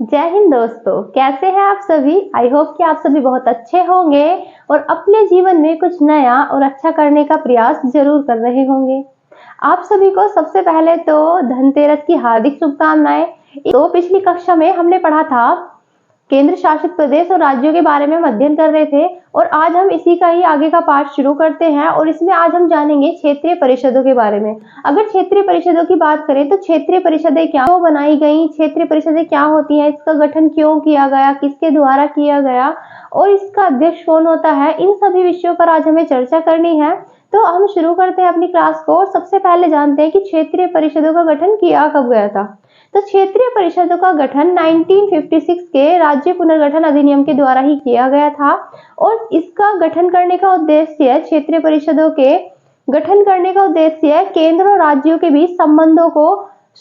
जय हिंद दोस्तों, कैसे हैं आप सभी। आई होप कि आप सभी बहुत अच्छे होंगे और अपने जीवन में कुछ नया और अच्छा करने का प्रयास जरूर कर रहे होंगे। आप सभी को सबसे पहले तो धनतेरस की हार्दिक शुभकामनाएं। तो पिछली कक्षा में हमने पढ़ा था केंद्र शासित प्रदेश और राज्यों के बारे में हम अध्ययन कर रहे थे और आज हम इसी का ही आगे का पार्ट शुरू करते हैं और इसमें आज हम जानेंगे क्षेत्रीय परिषदों के बारे में। अगर क्षेत्रीय परिषदों की बात करें तो क्षेत्रीय परिषदें क्या बनाई गई, क्षेत्रीय परिषदें क्या होती हैं, इसका गठन क्यों किया गया, किसके द्वारा किया गया और इसका अध्यक्ष कौन होता है, इन सभी विषयों पर आज हमें चर्चा करनी है। तो हम शुरू करते हैं अपनी क्लास को और सबसे पहले जानते हैं कि क्षेत्रीय परिषदों का गठन किया कब गया था। तो क्षेत्रीय परिषदों का गठन 1956 के राज्य पुनर्गठन अधिनियम के द्वारा ही किया गया था और इसका गठन करने का उद्देश्य क्षेत्रीय परिषदों के गठन करने का उद्देश्य केंद्र और राज्यों के बीच संबंधों को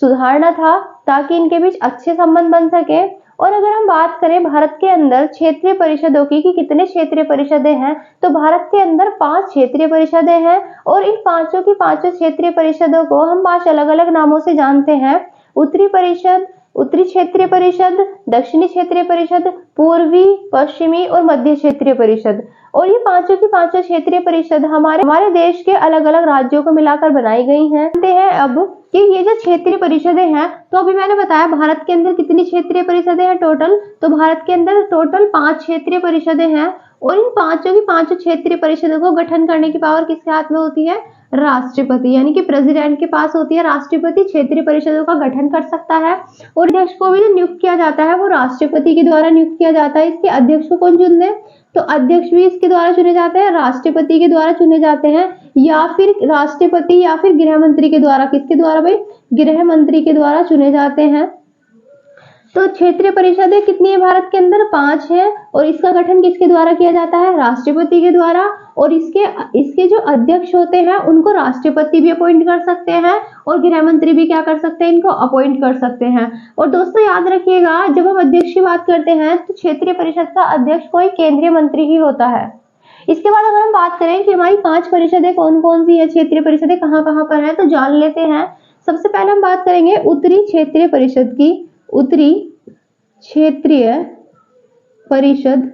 सुधारना था ताकि इनके बीच अच्छे संबंध बन सके। और अगर हम बात करें भारत के अंदर क्षेत्रीय परिषदों की कि कितने क्षेत्रीय परिषदें हैं, तो भारत के अंदर 5 क्षेत्रीय परिषदें हैं और इन पांचों की पांचों क्षेत्रीय परिषदों को हम 5 अलग अलग नामों से जानते हैं। उत्तरी परिषद, उत्तरी क्षेत्रीय परिषद, दक्षिणी क्षेत्रीय परिषद, पूर्वी, पश्चिमी और मध्य क्षेत्रीय परिषद। और ये पांचों की पांचों क्षेत्रीय परिषद हमारे देश के अलग अलग राज्यों को मिलाकर बनाई गई हैं। जानते हैं अब कि ये जो क्षेत्रीय परिषदें हैं, तो अभी मैंने बताया भारत के अंदर कितनी क्षेत्रीय परिषदें हैं टोटल, तो भारत के अंदर टोटल 5 क्षेत्रीय परिषदें हैं और इन पांचों की पांचों क्षेत्रीय परिषदों को गठन करने की पावर किसके हाथ में होती है, राष्ट्रपति, यानी कि प्रेसिडेंट के पास होती है। राष्ट्रपति क्षेत्रीय परिषदों का गठन कर सकता है और अध्यक्ष को भी नियुक्त किया जाता है वो राष्ट्रपति के द्वारा नियुक्त किया जाता है। इसके अध्यक्ष को कौन चुनते हैं, तो अध्यक्ष भी इसके द्वारा चुने जाते हैं, राष्ट्रपति के द्वारा चुने जाते हैं या फिर राष्ट्रपति या फिर गृह मंत्री के द्वारा। किसके द्वारा भाई, गृह मंत्री के द्वारा चुने जाते हैं। तो क्षेत्रीय परिषदें कितनी है भारत के अंदर, 5 है और इसका गठन किसके द्वारा किया जाता है, राष्ट्रपति के द्वारा। और इसके जो अध्यक्ष होते हैं उनको राष्ट्रपति भी अपॉइंट कर सकते हैं और गृह मंत्री भी क्या कर सकते हैं, इनको अपॉइंट कर सकते हैं। और दोस्तों याद रखिएगा, जब हम अध्यक्ष की बात करते हैं तो क्षेत्रीय परिषद का अध्यक्ष कोई केंद्रीय मंत्री ही होता है। इसके बाद अगर हम बात करें कि हमारी 5 परिषदें कौन कौन सी है, क्षेत्रीय परिषदें कहाँ कहाँ पर है, तो जान लेते हैं। सबसे पहले हम बात करेंगे उत्तरी क्षेत्रीय परिषद की। उत्तरी क्षेत्रीय परिषद,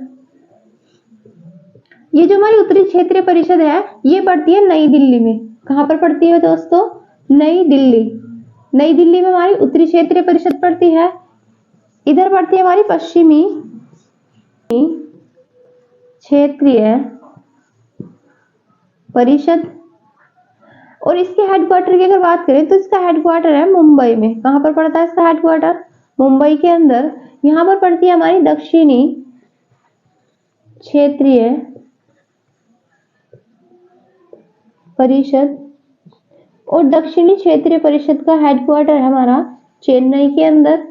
ये जो हमारी उत्तरी क्षेत्रीय परिषद है ये पड़ती है नई दिल्ली में। कहां पर पड़ती है दोस्तों, नई दिल्ली। नई दिल्ली में हमारी उत्तरी क्षेत्रीय परिषद पड़ती है। इधर पड़ती है हमारी पश्चिमी क्षेत्रीय परिषद और इसके हेडक्वार्टर की अगर बात करें तो इसका हेडक्वार्टर है मुंबई में। कहां पर पड़ता है इसका हेडक्वार्टर, मुंबई के अंदर। यहां पर पड़ती है हमारी दक्षिणी क्षेत्रीय परिषद और दक्षिणी क्षेत्रीय परिषद का हेडक्वार्टर है हमारा चेन्नई के अंदर।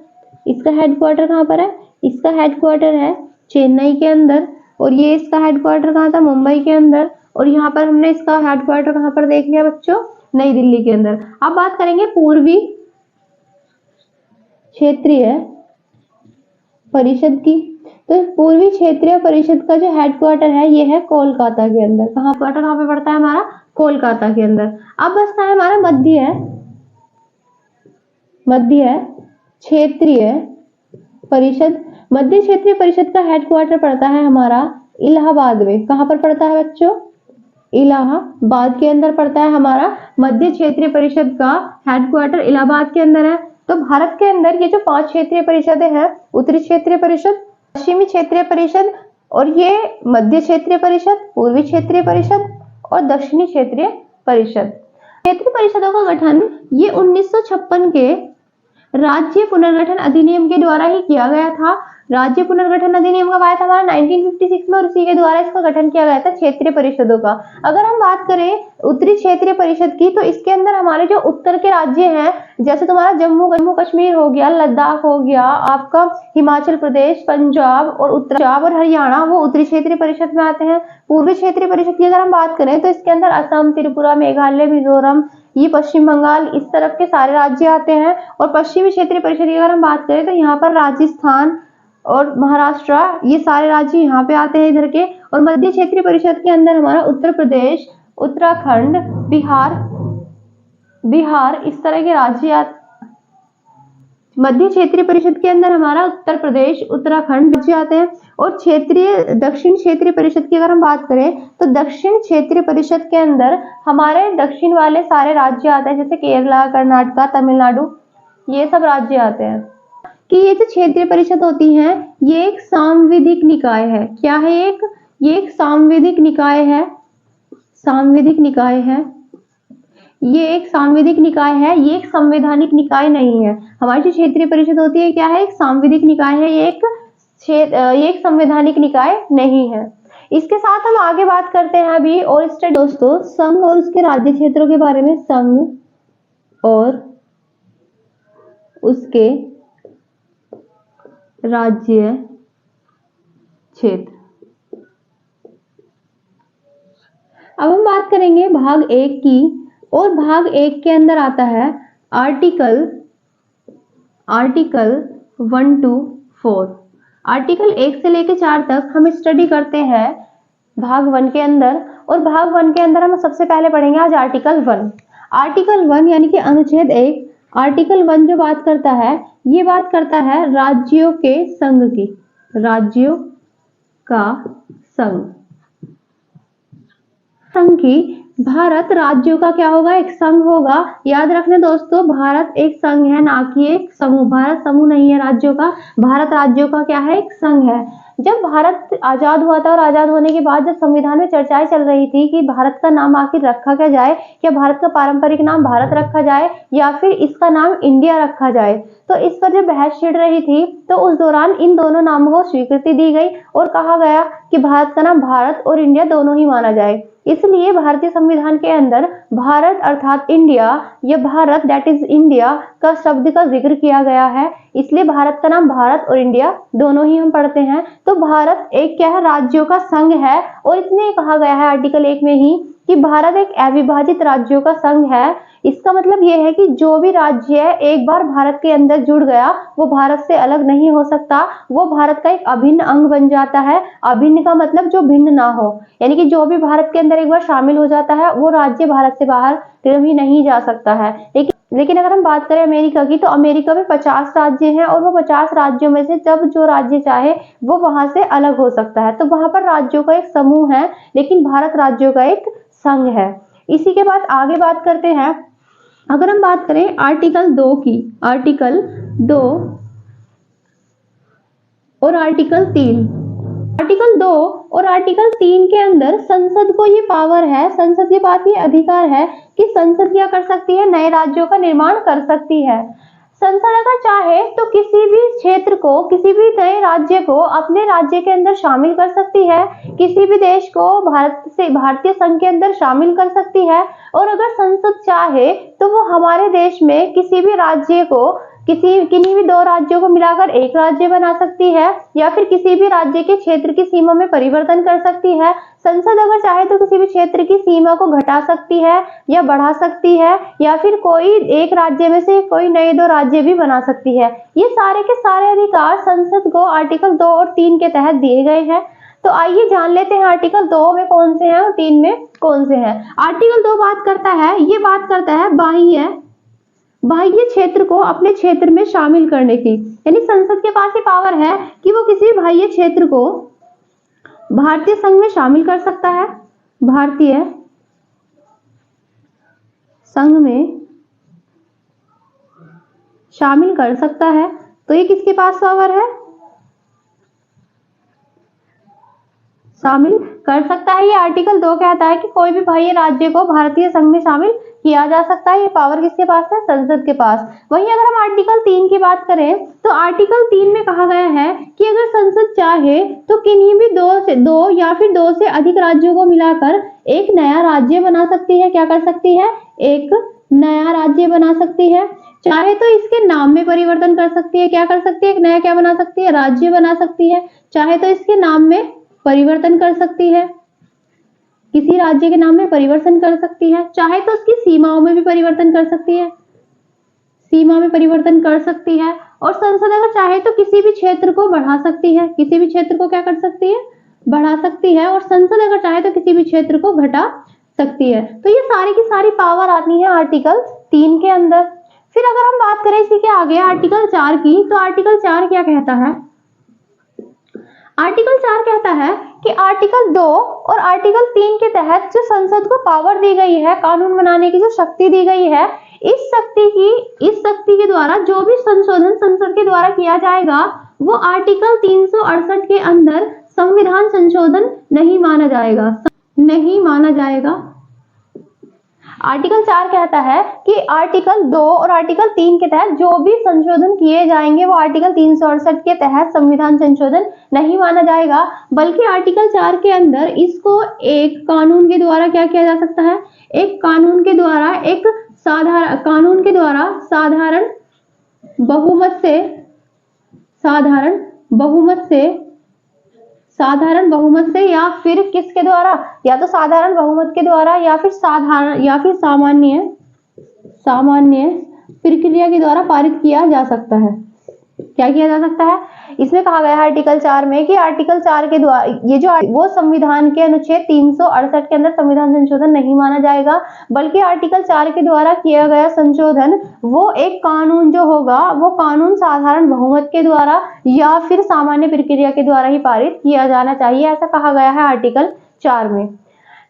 इसका हेडक्वार्टर कहां पर है, इसका हेडक्वार्टर है चेन्नई के अंदर और ये इसका हेडक्वार्टर कहां था, मुंबई के अंदर। और यहाँ पर हमने इसका हेडक्वार्टर कहां पर देख लिया बच्चों, नई दिल्ली के अंदर। अब बात करेंगे पूर्वी क्षेत्रीय परिषद की। तो पूर्वी क्षेत्रीय परिषद का जो हेडक्वार्टर है ये है कोलकाता के अंदर। कहां पे पड़ता है हमारा, कोलकाता के अंदर। अब बचता है हमारा मध्य क्षेत्रीय परिषद। मध्य क्षेत्रीय परिषद का हेडक्वार्टर पड़ता है हमारा इलाहाबाद में। कहां पर पड़ता है बच्चों, इलाहाबाद के अंदर पड़ता है हमारा मध्य क्षेत्रीय परिषद का हेडक्वार्टर, इलाहाबाद के अंदर है। तो भारत के अंदर ये जो 5 क्षेत्रीय परिषदें हैं, उत्तरी क्षेत्रीय परिषद, पश्चिमी क्षेत्रीय परिषद और ये मध्य क्षेत्रीय परिषद, पूर्वी क्षेत्रीय परिषद और दक्षिणी क्षेत्रीय परिषद। क्षेत्रीय परिषदों का गठन ये 1956 के राज्य पुनर्गठन अधिनियम के द्वारा ही किया गया था। राज्य पुनर्गठन अधिनियम कब आया था हमारा, 1956 में, और उसी के द्वारा इसका गठन किया गया था क्षेत्रीय परिषदों का। अगर हम बात करें उत्तरी क्षेत्रीय परिषद की तो इसके अंदर हमारे जो उत्तर के राज्य हैं, जैसे तुम्हारा जम्मू कश्मीर हो गया, लद्दाख हो गया, आपका हिमाचल प्रदेश, पंजाब और हरियाणा, वो उत्तरी क्षेत्रीय परिषद में आते हैं। पूर्वी क्षेत्रीय परिषद की अगर हम बात करें तो इसके अंदर असम, त्रिपुरा, मेघालय, मिजोरम, ये पश्चिम बंगाल, इस तरफ के सारे राज्य आते हैं। और पश्चिमी क्षेत्रीय परिषद की अगर हम बात करें तो यहाँ पर राजस्थान और महाराष्ट्र, ये सारे राज्य यहाँ पे आते हैं इधर के। और मध्य क्षेत्रीय परिषद के अंदर हमारा उत्तर प्रदेश, उत्तराखंड, बिहार, इस तरह के राज्य मध्य क्षेत्रीय परिषद के अंदर हमारा उत्तर प्रदेश, उत्तराखंड राज्य आते हैं। और दक्षिण क्षेत्रीय परिषद की अगर हम बात करें तो दक्षिण क्षेत्रीय परिषद के अंदर हमारे दक्षिण वाले सारे राज्य आते हैं, जैसे केरला, कर्नाटका, तमिलनाडु, ये सब राज्य आते हैं। कि ये जो क्षेत्रीय परिषद होती है ये एक सांविधिक निकाय है। क्या है? ये एक सांविधिक निकाय है। सांविधिक निकाय है, ये एक सांविधिक निकाय है, ये एक संवैधानिक निकाय नहीं है। हमारी जो क्षेत्रीय परिषद होती है क्या है? एक सांविधिक निकाय है, ये एक संवैधानिक निकाय नहीं है। इसके साथ हम आगे बात करते हैं अभी और स्टडी दोस्तों संघ और उसके राज्य क्षेत्रों के बारे में। संघ और उसके राज्य क्षेत्र। अब हम बात करेंगे भाग 1 की, और भाग 1 के अंदर आता है आर्टिकल 1 to 4। आर्टिकल 1 से लेकर 4 तक हम स्टडी करते हैं भाग 1 के अंदर। और भाग 1 के अंदर हम सबसे पहले पढ़ेंगे आज आर्टिकल 1। आर्टिकल 1 यानी कि अनुच्छेद 1। आर्टिकल 1 जो बात करता है ये बात करता है राज्यों के संघ की, राज्यों का संघ। संघ की भारत राज्यों का क्या होगा? एक संघ होगा। याद रखना दोस्तों, भारत एक संघ है, ना कि एक समूह। भारत समूह नहीं है राज्यों का, भारत राज्यों का क्या है? एक संघ है। जब भारत आजाद हुआ था और आजाद होने के बाद जब संविधान में चर्चाएं चल रही थी कि भारत का नाम आखिर रखा क्या जाए, क्या भारत का पारंपरिक नाम भारत रखा जाए या फिर इसका नाम इंडिया रखा जाए, तो इस पर जब बहस छिड़ रही थी तो उस दौरान इन दोनों नामों को स्वीकृति दी गई और कहा गया कि भारत का नाम भारत और इंडिया दोनों ही माना जाए। इसलिए भारतीय संविधान के अंदर भारत अर्थात इंडिया या भारत दैट इज इंडिया का शब्द का जिक्र किया गया है। इसलिए भारत का नाम भारत और इंडिया दोनों ही हम पढ़ते हैं। तो भारत एक क्या है? राज्यों का संघ है। और इसमें कहा गया है आर्टिकल 1 में ही कि भारत एक अविभाजित राज्यों का संघ है। इसका मतलब यह है कि जो भी राज्य एक बार भारत के अंदर जुड़ गया वो भारत से अलग नहीं हो सकता, वो भारत का एक अभिन्न अंग बन जाता है। अभिन्न का मतलब जो भिन्न ना हो, यानी कि जो भी भारत के अंदर एक बार शामिल हो जाता है वो राज्य भारत से बाहर कभी नहीं जा सकता है। लेकिन अगर हम बात करें अमेरिका की, तो अमेरिका में 50 राज्य हैं और वो 50 राज्यों में से जब जो राज्य चाहे वो वहां से अलग हो सकता है। तो वहां पर राज्यों का एक समूह है, लेकिन भारत राज्यों का एक संघ है। इसी के बाद आगे बात करते हैं। अगर हम बात करें आर्टिकल 2 की, आर्टिकल 2 और आर्टिकल 3। आर्टिकल 2 और आर्टिकल 3 के अंदर संसद को ये पावर है, संसद के पास ये अधिकार है कि संसद क्या कर सकती है? नए राज्यों का निर्माण कर सकती है। संसद अगर चाहे तो किसी भी क्षेत्र को, किसी भी नए राज्य को अपने राज्य के अंदर शामिल कर सकती है, किसी भी देश को भारतीय संघ के अंदर शामिल कर सकती है। और अगर संसद चाहे तो वो हमारे देश में किसी भी राज्य को, किन्हीं भी 2 राज्यों को मिलाकर एक राज्य बना सकती है, या फिर किसी भी राज्य के क्षेत्र की सीमा में परिवर्तन कर सकती है। संसद अगर चाहे तो किसी भी क्षेत्र की सीमा को घटा सकती है या बढ़ा सकती है, या फिर कोई एक राज्य में से कोई नए 2 राज्य भी बना सकती है। ये सारे के सारे अधिकार संसद को आर्टिकल 2 और 3 के तहत दिए गए हैं। तो आइए जान लेते हैं आर्टिकल 2 में कौन से हैं और 3 में कौन से हैं। आर्टिकल 2 बात करता है, ये बात करता है बाह्य क्षेत्र को अपने क्षेत्र में शामिल करने की। यानी संसद के पास ये पावर है कि वो किसी बाह्य क्षेत्र को भारतीय संघ में शामिल कर सकता है, भारतीय संघ में शामिल कर सकता है। तो ये किसके पास पावर है? शामिल कर सकता है। ये आर्टिकल 2 कहता है कि कोई भी बाह्य राज्य को भारतीय संघ में शामिल किया जा सकता है। ये पावर किसके पास है? संसद के पास। वहीं अगर हम आर्टिकल 3 की बात करें तो आर्टिकल 3 में कहा गया है कि अगर संसद चाहे तो किन्हीं भी 2 या फिर 2 से अधिक राज्यों को मिलाकर एक नया राज्य बना सकती है। क्या कर सकती है? एक नया राज्य बना सकती है। चाहे तो इसके नाम में परिवर्तन कर सकती है। क्या कर सकती है? एक नया क्या बना सकती है? राज्य बना सकती है। चाहे तो इसके नाम में परिवर्तन कर सकती है, किसी राज्य के नाम में परिवर्तन कर सकती है। चाहे तो उसकी सीमाओं में भी परिवर्तन कर सकती है, सीमा में परिवर्तन कर सकती है। और संसद अगर चाहे तो किसी भी क्षेत्र को बढ़ा सकती है, किसी भी क्षेत्र को क्या कर सकती है? बढ़ा सकती है। और संसद अगर चाहे तो किसी भी क्षेत्र को घटा सकती है। तो ये सारी की सारी पावर आती है आर्टिकल 3 के अंदर। फिर अगर हम बात करें इसी के आगे आर्टिकल 4 की, तो आर्टिकल 4 क्या कहता है? आर्टिकल 4 कहता है कि आर्टिकल 2 और आर्टिकल 3 के तहत जो संसद को पावर दी गई है, कानून बनाने की जो शक्ति दी गई है, इस शक्ति के द्वारा जो भी संशोधन संसद के द्वारा किया जाएगा वो आर्टिकल 368 के अंदर संविधान संशोधन नहीं माना जाएगा। आर्टिकल 4 कहता है कि आर्टिकल 2 और आर्टिकल 3 के तहत जो भी संशोधन किए जाएंगे वो आर्टिकल 368 के तहत संविधान संशोधन नहीं माना जाएगा, बल्कि आर्टिकल 4 के अंदर इसको एक कानून के द्वारा क्या किया जा सकता है? एक कानून के द्वारा साधारण बहुमत से या फिर किसके द्वारा? या तो साधारण बहुमत के द्वारा या फिर सामान्य प्रक्रिया के द्वारा पारित किया जा सकता है। क्या किया जा सकता है? इसमें कहा गया है आर्टिकल 4 में कि आर्टिकल 4 के द्वारा ये जो वो संविधान के अनुच्छेद 368 के अंदर संविधान संशोधन नहीं माना जाएगा, बल्कि आर्टिकल 4 के द्वारा किया गया संशोधन वो एक कानून जो होगा वो कानून साधारण बहुमत के द्वारा या फिर सामान्य प्रक्रिया के द्वारा ही पारित किया जाना चाहिए, ऐसा कहा गया है आर्टिकल 4 में।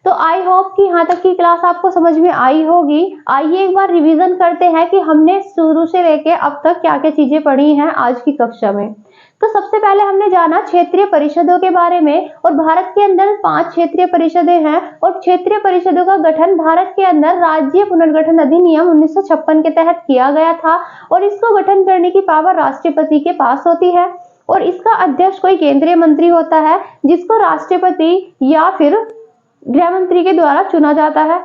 तो आई होप कि यहाँ तक की क्लास आपको समझ में आई होगी। आइए एक बार रिवीजन करते हैं कि हमने शुरू से लेके अब तक क्या क्या चीजें पढ़ी हैं आज की कक्षा में। तो सबसे पहले हमने जाना क्षेत्रीय परिषदों के बारे में, और भारत के अंदर 5 क्षेत्रीय परिषदें हैं, और क्षेत्रीय परिषदों का गठन भारत के अंदर राज्य पुनर्गठन अधिनियम 1956 के तहत किया गया था, और इसको गठन करने की पावर राष्ट्रपति के पास होती है, और इसका अध्यक्ष कोई केंद्रीय मंत्री होता है जिसको राष्ट्रपति या फिर गृह मंत्री के द्वारा चुना जाता है।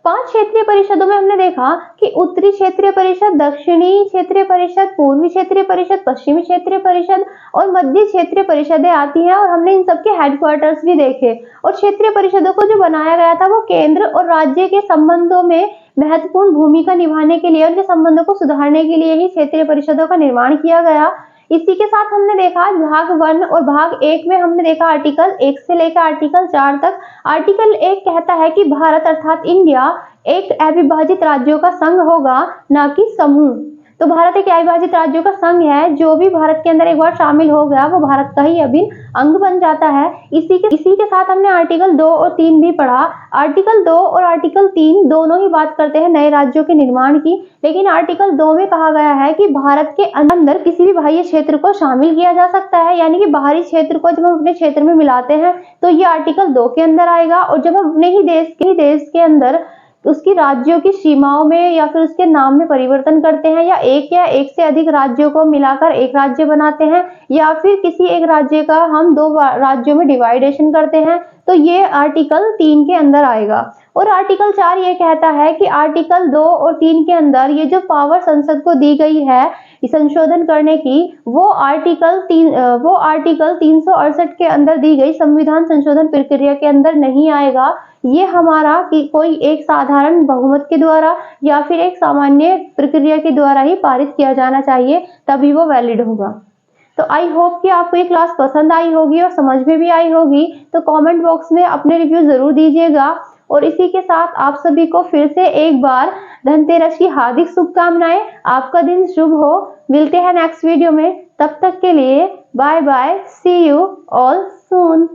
5 क्षेत्रीय परिषदों में हमने देखा कि उत्तरी क्षेत्रीय परिषद, दक्षिणी क्षेत्रीय परिषद, पूर्वी क्षेत्रीय परिषद, पश्चिमी क्षेत्रीय परिषद और मध्य क्षेत्रीय परिषदें आती हैं, और हमने इन सबके हेडक्वार्टर्स भी देखे। और क्षेत्रीय परिषदों को जो बनाया गया था वो केंद्र और राज्य के संबंधों में महत्वपूर्ण भूमिका निभाने के लिए, उनके संबंधों को सुधारने के लिए ही क्षेत्रीय परिषदों का निर्माण किया गया। इसी के साथ हमने देखा भाग 1 और भाग 1 में हमने देखा आर्टिकल 1 से लेकर आर्टिकल 4 तक। आर्टिकल 1 कहता है कि भारत अर्थात इंडिया एक अविभाजित राज्यों का संघ होगा, ना कि समूह। तो भारत एक अविभाजित राज्यों का संघ है, जो भी भारत के अंदर एक बार शामिल हो गया वो भारत का ही अभिन्न अंग बन जाता है। इसी के साथ हमने आर्टिकल 2 और 3 भी पढ़ा। आर्टिकल 2 और आर्टिकल 3 दोनों ही बात करते हैं नए राज्यों के निर्माण की, लेकिन आर्टिकल 2 में कहा गया है कि भारत के अंदर किसी भी बाह्य क्षेत्र को शामिल किया जा सकता है, यानी कि बाहरी क्षेत्र को जब हम अपने क्षेत्र में मिलाते हैं तो ये आर्टिकल 2 के अंदर आएगा, और जब हम अपने ही देश के अंदर उसकी राज्यों की सीमाओं में या फिर उसके नाम में परिवर्तन करते हैं, या एक से अधिक राज्यों को मिलाकर एक राज्य बनाते हैं, या फिर किसी एक राज्य का हम 2 राज्यों में डिवाइडेशन करते हैं, तो ये आर्टिकल 3 के अंदर आएगा। और आर्टिकल 4 ये कहता है कि आर्टिकल 2 और 3 के अंदर ये जो पावर संसद को दी गई है संशोधन करने की, वो आर्टिकल 368 के अंदर दी गई संविधान संशोधन प्रक्रिया के अंदर नहीं आएगा। ये हमारा कि कोई एक साधारण बहुमत के द्वारा या फिर एक सामान्य प्रक्रिया के द्वारा ही पारित किया जाना चाहिए, तभी वो वैलिड होगा। तो आई होप कि आपको ये क्लास पसंद आई होगी और समझ में भी आई होगी। तो कमेंट बॉक्स में अपने रिव्यू जरूर दीजिएगा, और इसी के साथ आप सभी को फिर से एक बार धनतेरस की हार्दिक शुभकामनाएं। आपका दिन शुभ हो। मिलते हैं नेक्स्ट वीडियो में, तब तक के लिए bye bye, see you all soon.